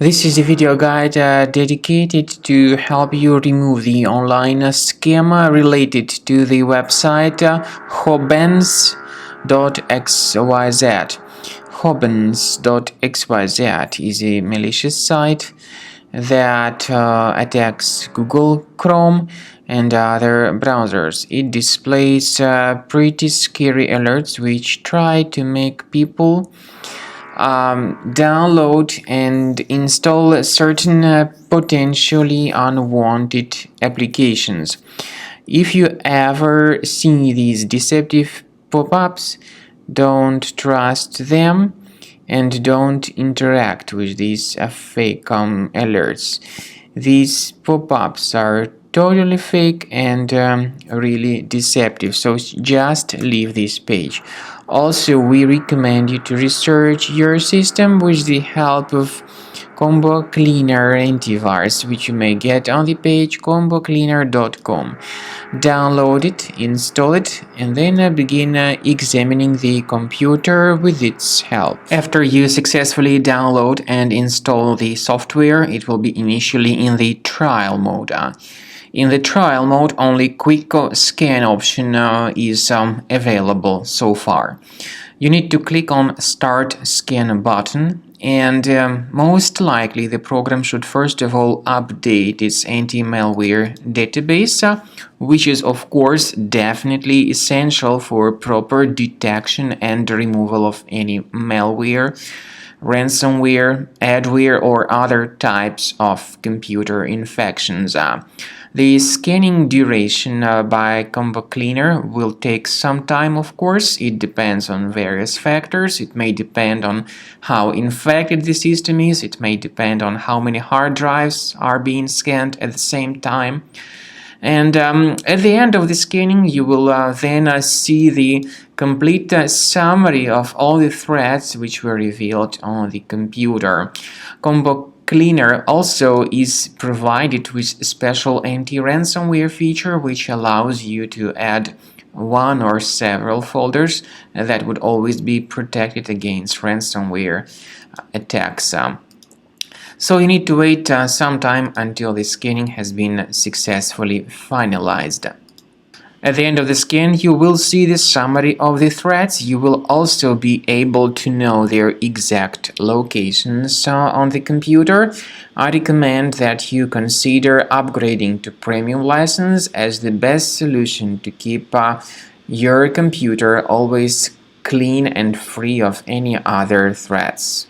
This is a video guide dedicated to help you remove the online scam related to the website Hobens.xyz. Hobens.xyz is a malicious site that attacks Google Chrome and other browsers. It displays pretty scary alerts which try to make people download and install certain potentially unwanted applications. If you ever see these deceptive pop-ups, don't trust them and don't interact with these fake alerts. These pop-ups are totally fake and really deceptive, so just leave this page. Also, we recommend you to research your system with the help of Combo Cleaner antivirus, which you may get on the page combocleaner.com. Download it, install it, and then begin examining the computer with its help. After you successfully download and install the software, it will be initially in the trial mode. In the trial mode, only quick scan option is available so far. You need to click on Start Scan button, and most likely the program should first of all update its anti-malware database, which is of course definitely essential for proper detection and removal of any malware, ransomware, adware, or other types of computer infections. The scanning duration by Combo Cleaner will take some time, of course. It depends on various factors. It may depend on how infected the system is. It may depend on how many hard drives are being scanned at the same time. And at the end of the scanning, you will then see the complete summary of all the threats which were revealed on the computer. Combo Cleaner also is provided with a special anti-ransomware feature which allows you to add one or several folders that would always be protected against ransomware attacks. So you need to wait some time until the scanning has been successfully finalized. At the end of the scan, you will see the summary of the threats. You will also be able to know their exact locations on the computer. I recommend that you consider upgrading to premium license as the best solution to keep your computer always clean and free of any other threats.